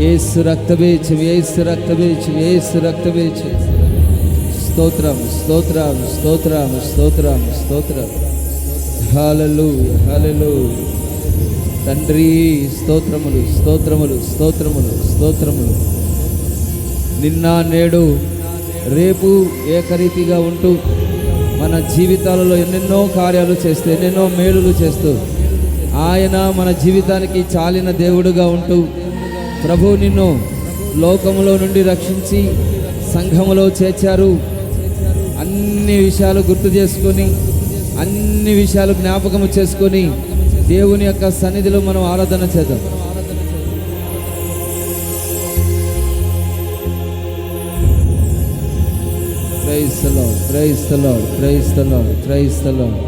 యేసు రక్తబీజం, యేసు రక్తబీజం, యేసు రక్తబీజం. స్తోత్రం, స్తోత్రం, స్తోత్రం, స్తోత్రం, స్తోత్రం. హల్లెలూయా, హల్లెలూయా. తండ్రి స్తోత్రములు, స్తోత్రములు, స్తోత్రములు, స్తోత్రములు. నిన్న నేడు రేపు ఏకరీతిగా ఉంటూ మన జీవితాలలో ఎన్నెన్నో కార్యాలు చేస్తూ, ఎన్నెన్నో మేలులు చేస్తూ, ఆయన మన జీవితానికి చాలిన దేవుడుగా ఉంటూ, ప్రభు నిన్ను లోకములో నుండి రక్షించి సంఘములో చేర్చారు. అన్ని విషయాలు గుర్తు చేసుకొని, అన్ని విషయాలు జ్ఞాపకము చేసుకొని దేవుని యొక్క సన్నిధిలో మనం ఆరాధన చేద్దాం. Praise the Lord, praise the Lord, praise the Lord, praise the Lord.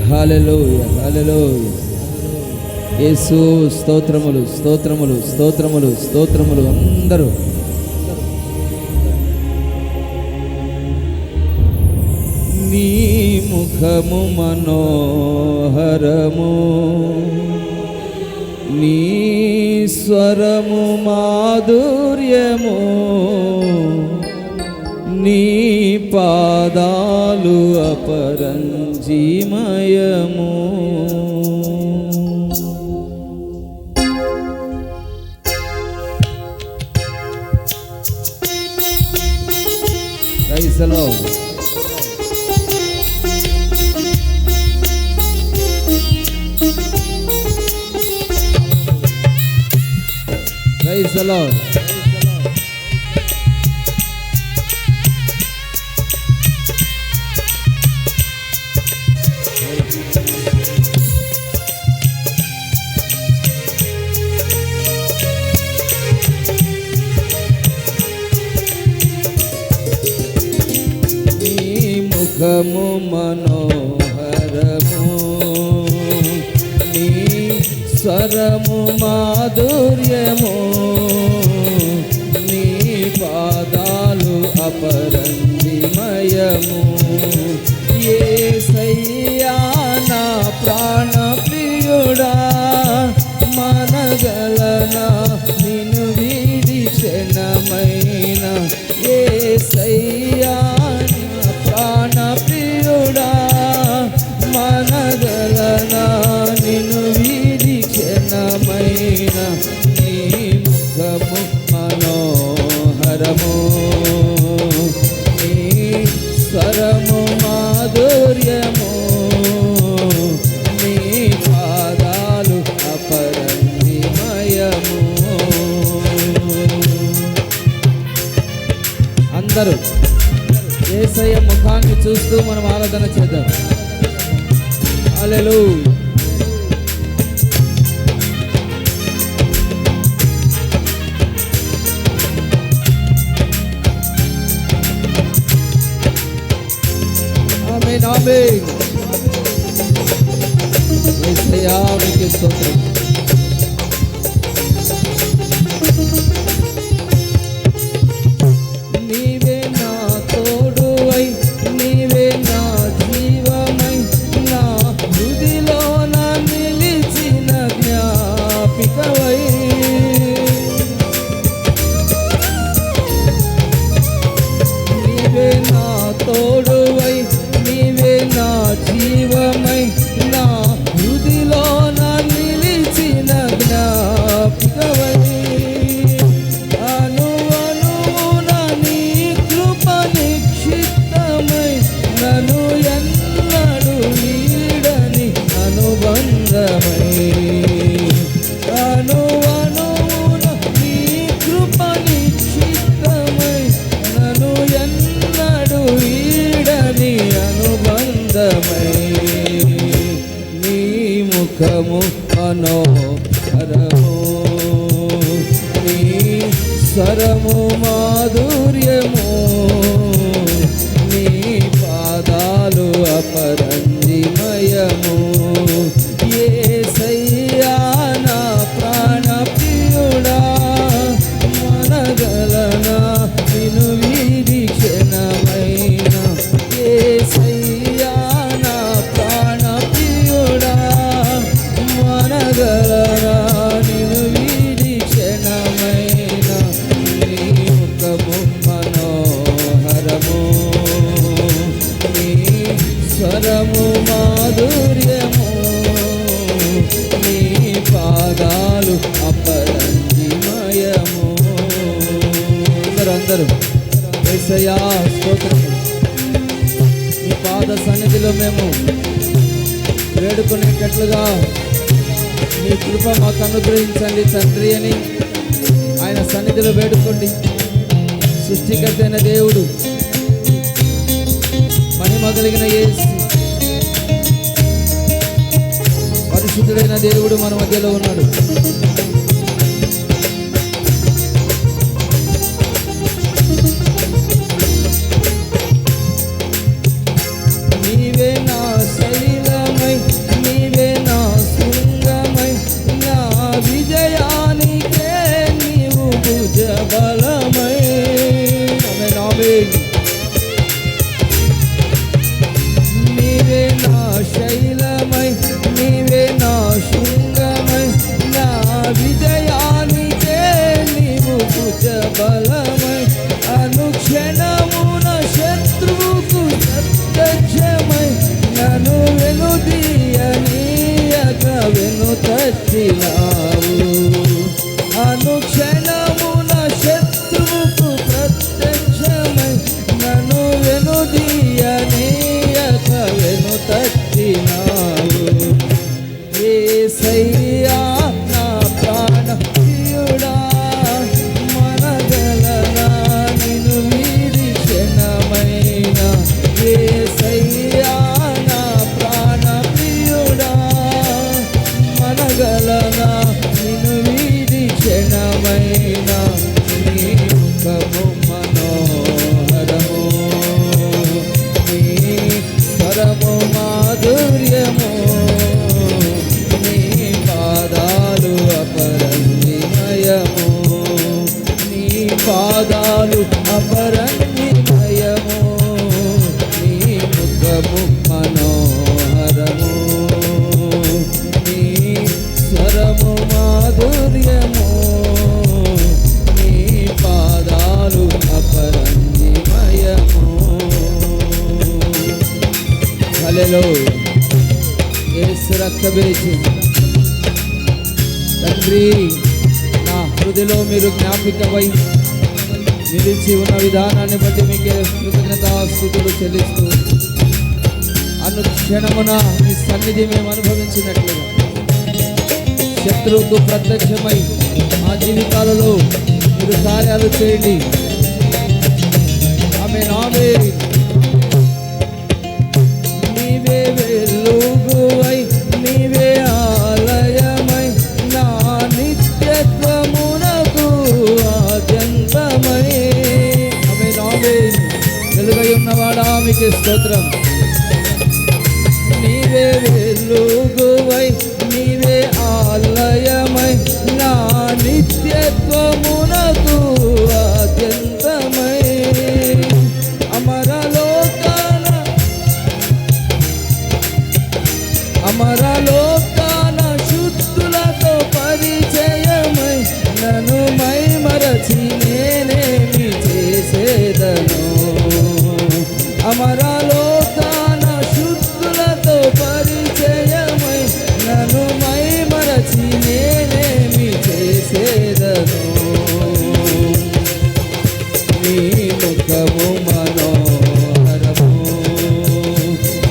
Hallelujah, hallelujah. Yesu స్తోత్రములు, స్తోత్రములు, స్తోత్రములు, స్తోత్రములు. అందరూ నీ ముఖము మనోహరము, నీ స్వరము మాధుర్యము, నీ పాదాలు అపరంజిమయము. Praise the Lord. Praise the Lord. నీ ముఖము మనోహరము, నీ స్వరము మాధుర్యము, నీ పాదాలు అపరంజిమయము. యేసయ్యా నా ప్రాణ ప్రియుడా, మనగలనా నిన్ను వీడి క్షణమైన. యేసయ్యా నా ప్రాణ ప్రియుడా, మనగలనా నిన్ను వీడి క్షణమైన. నీ ముఖము మనోహరము, నీ స్వరము మాధుర్యము, నీ పాదాలు అపరంజిమయము. అందరూ యేసయ్య ముఖాన్ని చూస్తూ మనం ఆరాధన చేద్దాం. హల్లెలూయా. ఆమేన్, ఆమేన్. యేసయ్యా నీకే స్తోత్రం. నీవే నా తోడువై, నీవే నా జీవమై, నా హృదిలో నా నిలిచిన జ్ఞాపికవై. నీవే నా తోడువై, నీవే నా జీవమై, నా హృదిలో నా నిలిచిన జ్ఞాపికవై. అనువనువున నీ కృప నిక్షిప్తమై, నన్ను ఎన్నడూ వీడని అనుబంధమై. అనువనువున నీ కృప నిక్షిప్తమై, నన్ను ఎన్నడూ వీడని అనుబంధమై. నీ ముఖము మనోహరము, నీ స్వరము మాధుర్యము, నీ పాదాలు అపరంజిమయము. యేసయ్యా నా ప్రాణ ప్రియుడా, మనగలనా నిన్ను వీడి క్షణమైన. యేసయ్యా నా ప్రాణ ప్రియుడా, మనగలనా నిన్ను వీడి క్షణమైన. అందరూ. యేసయ్యా స్తోత్రం. మీ పాద సన్నిధిలో మేము వేడుకునేటట్లుగా మీ కృప మాకు అనుగ్రహించండి తండ్రి అని ఆయన సన్నిధిలో వేడుకోండి. సృష్టికర్త అయిన దేవుడు, మహిమ కలిగిన యేసు, పరిశుద్ధుడైన దేవుడు మన మధ్యలో ఉన్నాడు. నీవే నా శైలమై, నీవే నా శృంగమై, నా విజయానికే నీవు భుజబలమై. ఆమేన్ ఆమేన్. నీవే నా శైలమై, నీవే నా శృంగమై, నా విజయానికే నీవు భుజబలమై. అనుక్షణమున శత్రువుకు ప్రత్యక్షమై నన్ను వెనుదీయనీయక వెనుతట్టినావు. అనుక్షణమున శత్రువుకు ప్రత్యక్షమై నన్ను వెనుదీయనీయక వెనుతట్టినావు. యేసయ్యా నా ప్రాణ ప్రియుడా, మనగలనా నిన్ను వీడి క్షణమైన. యేసయ్యా నా ప్రాణ ప్రియుడా, మనగలనా నిన్ను వీడి క్షణమైన. నీ ముఖము మనోహరము, నీ స్వరము మాధుర్యము, నీ పాదాలు అపరంజిమయము, నీ పాదాలు అపరంజిమయము, నీ ముఖము మనోహరము, నీ స్వరము మాధుర్యము, నీ పాదాలు అపరంజిమయము. హల్లెలూయా. యేసు రక్తబీజం తండ్రి, నా హృదయలో మీరు జ్ఞాపికమై నిలిచి ఉన్న విధానాన్ని బట్టి మీకే కృతజ్ఞతాస్తుతులు చెల్లిస్తూ అనుక్షణమున మీ సన్నిధి మేము అనుభవించినట్లుగా శత్రువుకు ప్రత్యక్షమై మా జీవితాలలో మీరు కార్యాలు చేయండి. ఆమేన్ ఆమేన్. నీవే వెలుగువై, నీవే ఆలయమై, నా నిత్యత్వమునకు ఆద్యంతమై. ఆమేన్ ఆమేన్. వెలుగై ఉన్నవాడా మీకే స్తోత్రం. నీవే వెలుగువై, నీవే ఆలయమై, నా నిత్యత్వమునకు ఆద్యంతమై. అమరలోకాన శుద్ధులతో పరిచయమై నన్ను మైమరచి నేనేమి చేసేదను. అమరలోకాన శుద్ధులతో పరిచయమై నన్ను మైమరచి నేనేమి చేసేదను. నీ ముఖము మనోహరము,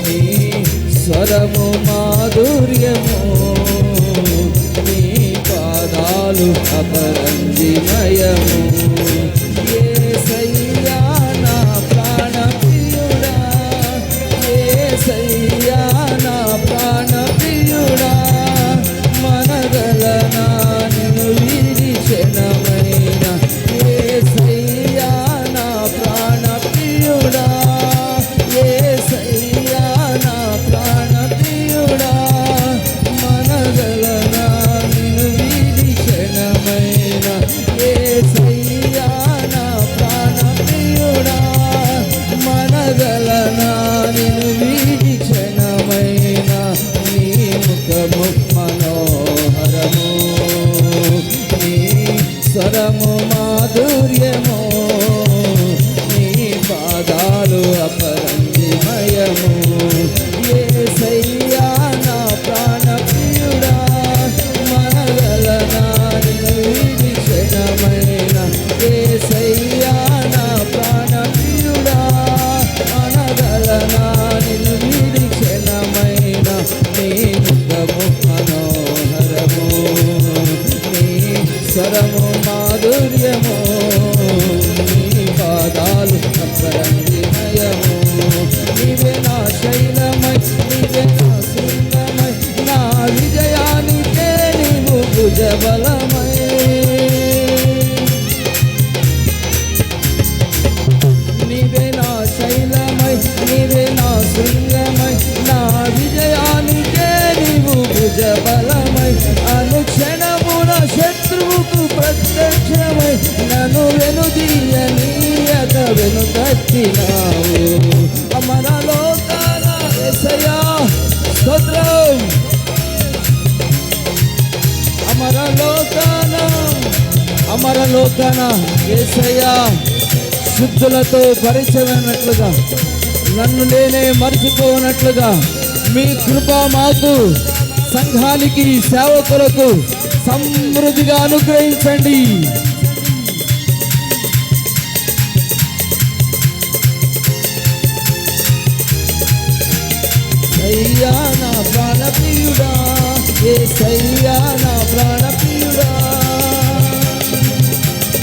నీ స్వరము మాధుర్యము, నీ పాదాలు అపరంజిమయము. యేసయ్యా నా ప్రాణ ప్రియుడా, యేసయ్యా నా ప్రాణ ప్రియుడా, మనగలనా నిన్ను వీడి క్షణమైన. యేసయ్యా నా ప్రాణ ప్రియుడా, యేసయ్యా నా ప్రాణ ప్రియుడా, మనగలనా నిన్ను వీడి క్షణమైన. యేసయ్యా నా ప్రాణ ప్రియుడా, మనగలనా నిన్ను వీడి క్షణమైన. నీ ముఖము మనోహరము, నీ స్వరము మాధుర్యము, నీ పాదాలు అపరంజిమయము. యేసయ్యా నా ప్రాణ ప్రియుడా, మనగలనా నిన్ను వీడి క్షణమైన. యేసయ్యా నా మాధుర్యము, నీ పాదాలు అపరంజిమయము. నీవే నా శైలమై, నీవే నా శృంగమై, నా విజయానికే నీవు భుజబలమై. నీవే నా శైలమై, నీవే నా శృంగమై, నా విజయానికే నీవు భుజబలమై. అనుక్షణమున శత్రువుకు ప్రత్యక్షమై, నన్ను వెనుదీయనీయక వెనుతట్టినావు. అమరలోకాన యేసయ్యా స్తోత్రం, అమరలోకాన యేసయ్యా శుద్ధులతో పరిచయమైనట్లుగా, నన్ను నేనే మర్చిపోనట్లుగా మీ కృప మాకు, సంఘానికి, సేవకులకు సమృద్ధిగా అనుగ్రహించండి. యేసయ్యా నా ప్రాణప్రియుడా, యేసయ్యా నా ప్రాణప్రియుడా,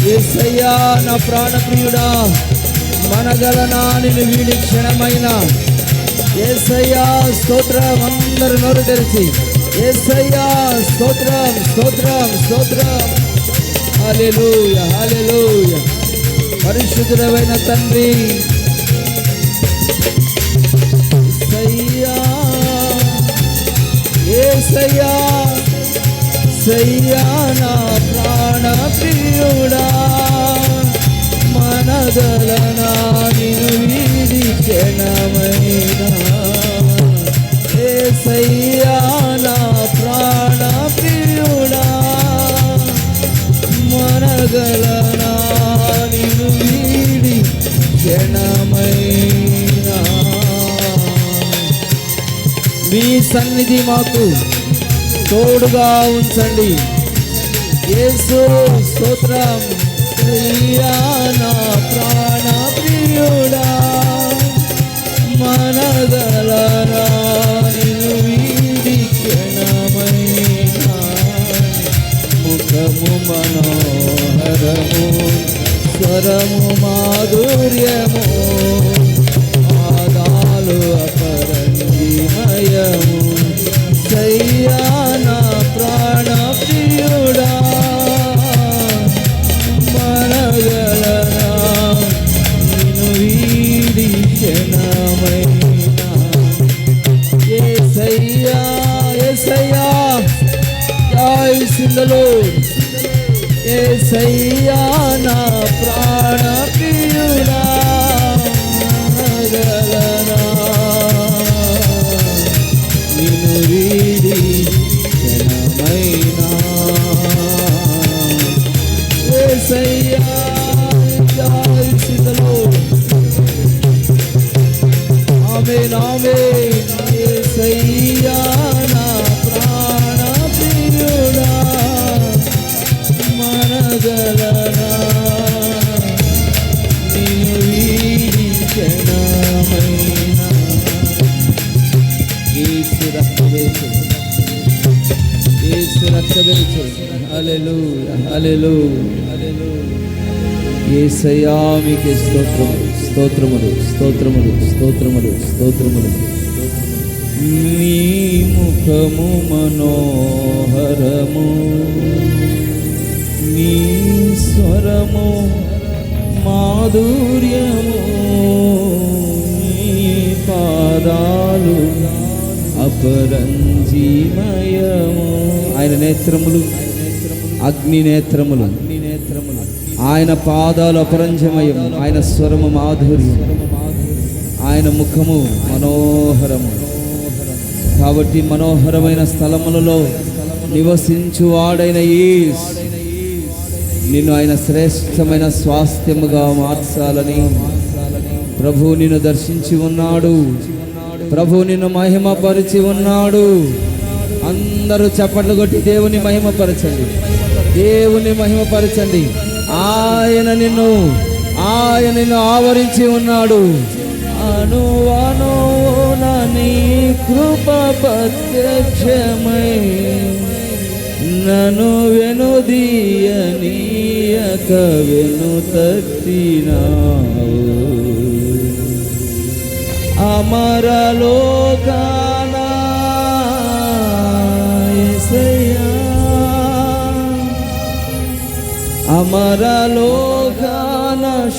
యేసయ్యా నా ప్రాణప్రియుడా, మనగలనా నిన్ను వీడి క్షణమైన. యేసయ్యా స్తోత్రం, అందరూ నోరు తెరిచి యేసయ్యా స్తోత్రం, స్తోత్రం, స్తోత్రం. హల్లెలూయా, హల్లెలూయా. పరిశుద్ధుడైన తండ్రి యేసయ్యా, యేసయ్యా, యేసయ్యా నా ప్రాణప్రియుడా, మనగలనా నిన్ను వీడి క్షణమైనా. యేసయ్యా నా ప్రాణప్రియుడా, మనగలనా నిన్ను వీడి క్షణమైనా. మీ సన్నిధి మాకు తోడుగా ఉంచండి. యేసు స్తోత్రం. యేసయ్యా నా ప్రాణప్రియుడా, మనగలనా నిన్ను వీడి క్షణమైనా. ముఖము మనోహరము, స్వరము మాధుర్యము, పాదాలు అపరంజిమయము. యేసయ్యా నా ప్రాణప్రియుడా, మనగలనా నిన్ను వీడి క్షణమైనా. యేసయ్యా, యేసయ్యా, praise the Lord. యేసయ్యా నా ప్రాణప్రియుడా, మనగలనా నిన్ను వీడి క్షణమైనా. యేసయ్యా, praise the Lord. ఆమేన్, ఆమేన్. యేసయ్యా నా ప్రాణప్రియుడా, మనగలనా నిన్ను వీడి క్షణమైనా. యేసు రక్తవేచు, యేసు రక్తవేచు. హల్లెలూయా, హల్లెలూయా, హల్లెలూయా. యేసయ్యా మీకే స్తోత్రములు, స్తోత్రములు, స్తోత్రములు, స్తోత్రములు, స్తోత్రములు. నీ ముఖము మనోహరము, నీ స్వరము మాధుర్యము, నీ పాదాలు అపరంజిమయము. ఆయన నేత్రములు అగ్ని నేత్రములు, ఆయన పాదాలు అపరంజమయం, ఆయన స్వరము మాధుర్యం, ఆయన ముఖము మనోహరము. కాబట్టి మనోహరమైన స్థలములలో నివసించువాడైన యేసు నిన్ను ఆయన శ్రేష్టమైన స్వాస్థ్యముగా మార్చాలని ప్రభు నిన్ను దర్శించి ఉన్నాడు. ప్రభు నిన్ను మహిమపరిచి ఉన్నాడు. అందరూ చప్పట్లు కొట్టి దేవుని మహిమపరచండి, దేవుని మహిమపరచండి. ఆయన నిన్ను ఆవరించి ఉన్నాడు. అనువనున నీ కృప ప్రత్యక్షమై నన్ను వెనుదీయనీయక వెనుతట్టినావు. అమరలోకాన యేసయ్యా, అమరలోకాన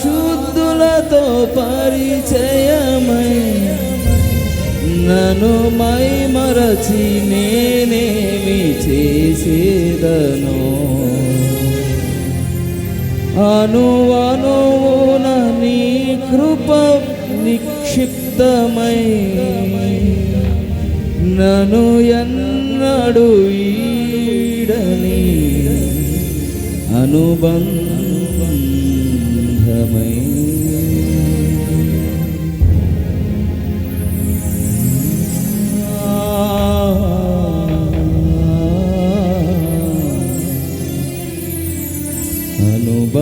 శుద్ధులతో పరిచయమై నన్ను మైమరచి నేనేమి చేసేదను. అనువనువున నీ కృప నిక్షిప్తమై నన్ను ఎన్నడు ఈడని అనుబంధమై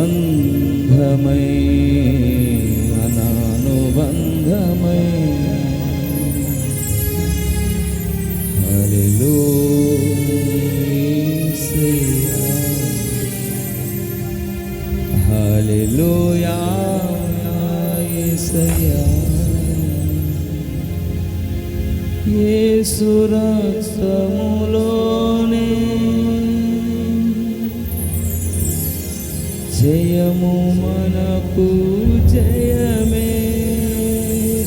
అనుబంధమై అనానుబంధమై. హల్లెలూయా, హల్లెలూయా యేసయ్యా. యేసు రక్తములోనే జయము మనకు జయమే,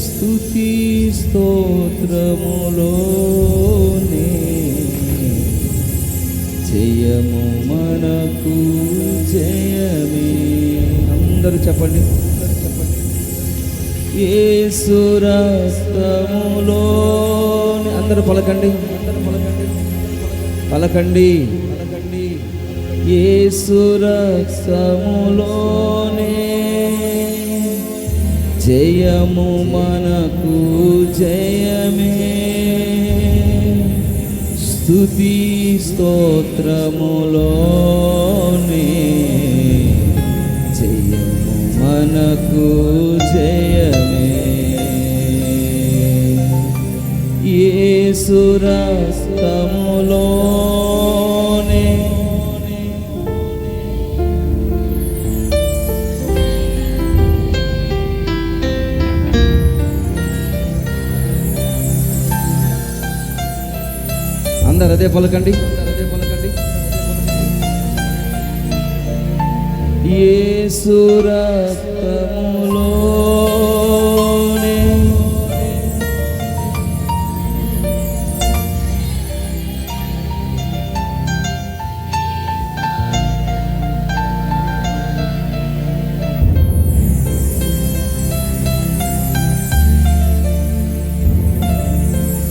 స్తుతి స్తోత్రములోనే జయము మనకు జయమే. అందరూ చెప్పండి. యేసు రక్తములోనే అందరూ పలకండి, పలకండి. యేసు రక్తములోనే జయము మనకు జయమే, స్తుతి స్తోత్రములోనే జయము మనకు జయమే. యేసు రక్తములోనే అందరు అదే పలకండి. యేసు రక్తములోనే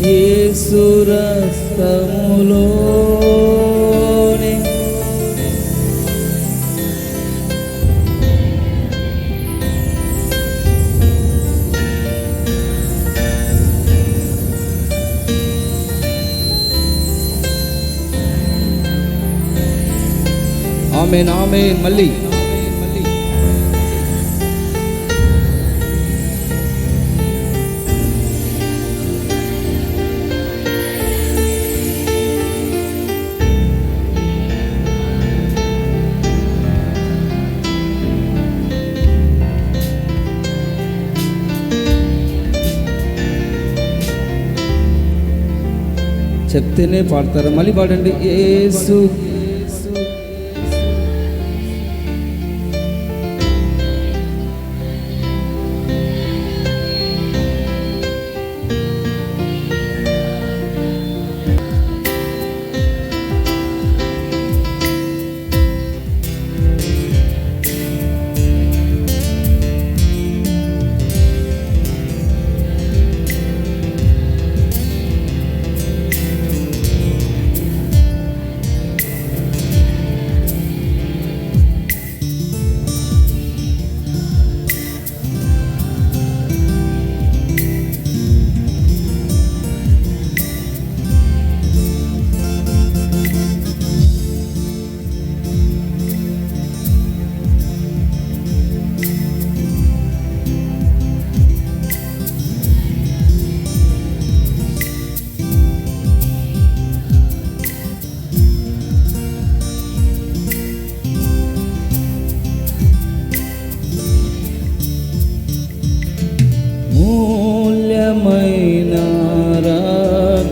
యేసు రక్తములోనే ఆమేన్, ఆమేన్. మళ్ళీ చెప్తేనే పాడతారు. మళ్ళీ పాడండి. యేసు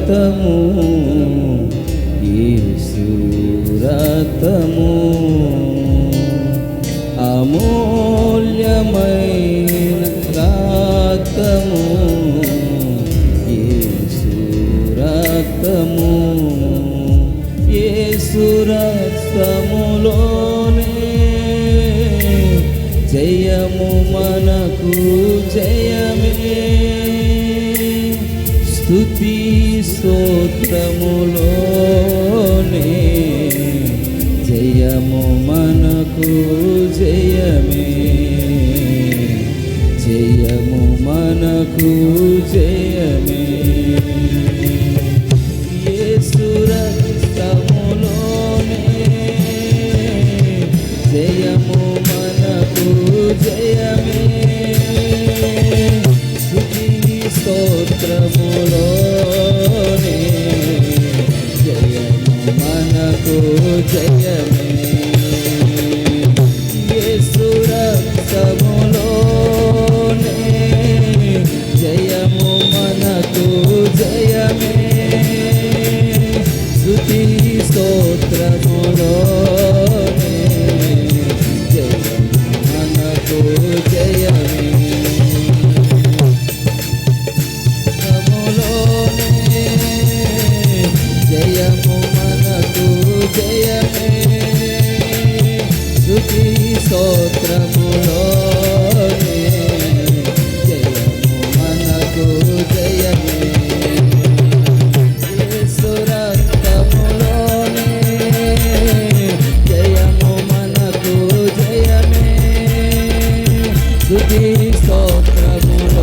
రక్తము, యేసు రక్తము, అమూల్యమైన రక్తము, యేసు రక్తము. యేసు రక్తములోనే జయము మనకు జయమే, స్తుతి స్తోత్రములోనే జయము మనకు జయమే, జయము మనకు జయమే. యేసు రక్తములోనే జయము మనకు జయమే, స్తుతి స్తోత్రములోనే జయము మనకు జయమే. యేసు రక్తములోనే జయము మనకు జయమే, స్తుతి స్తోత్రములోనే జయము మనకు జయమే. జయము మనకు జయమే, స్తుతి స్తోత్రములోనే జయము మనకు జయమే. యేసు రక్తములోనే జయము మనకు జయమే, స్తుతి స్తోత్రములోనే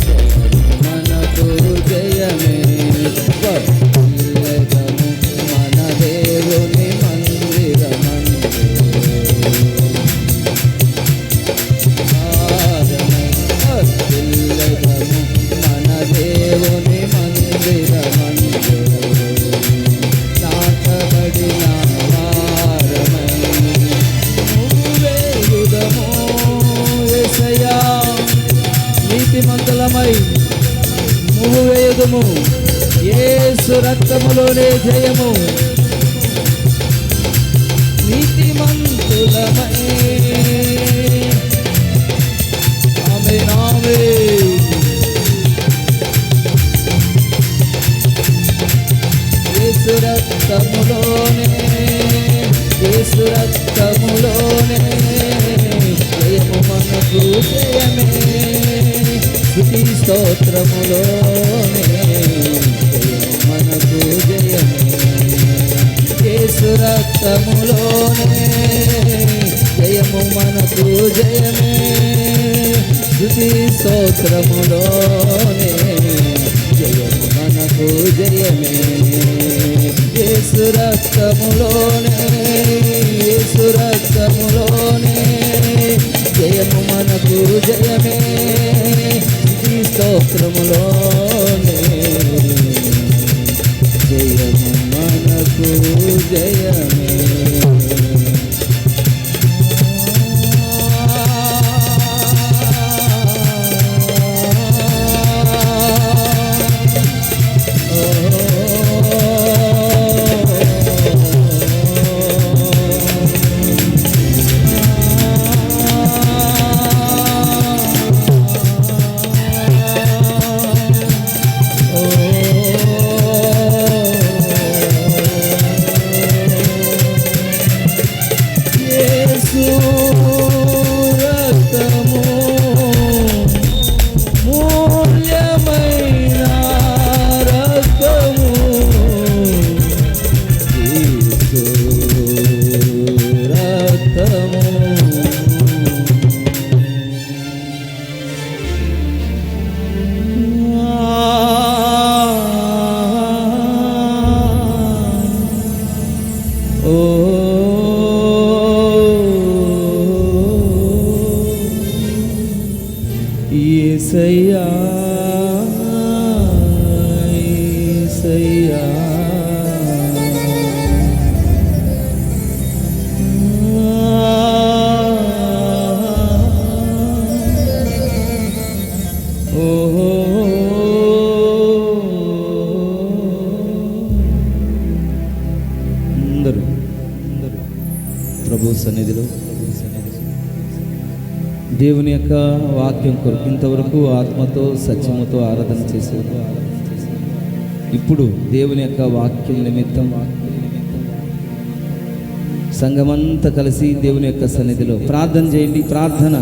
జయము మనకు జయమే. ఇల్లెదము మన దేవుని మందిరమందు, ఇల్లెదము మన దేవుని మందిరమందు, నాటబడిన వారమై వేయుదము యేసయ్యా, నీతిమంతులమై మువ్వు వేయుదము. యేసు రక్తములోనే జయము, నీతిమంతులమై. ఆమేన్, ఆమేన్. యేసు రక్తములోనే, యేసు రక్తములోనే జయము మనకు జయమే, స్తుతి స్తోత్రములోనే జయము మనకు జయమే. యేసు రక్తములోనే జయము మనకు జయమే, స్తుతి స్తోత్రములోనే జయము మనకు జయమే. యేసు రక్తములోనే, యేసు రక్తములోనే జయము మనకు జయమే, స్తుతి స్తోత్రములోనే జయము మనకు జయమే. సన్నిధిలో దేవుని యొక్క వాక్యం కొరకు ఇంతవరకు ఆత్మతో సత్యముతో ఆరాధన చేసేది. ఇప్పుడు దేవుని యొక్క వాక్యం నిమిత్తం సంఘమంతా కలిసి దేవుని యొక్క సన్నిధిలో ప్రార్థన చేయండి. ప్రార్థన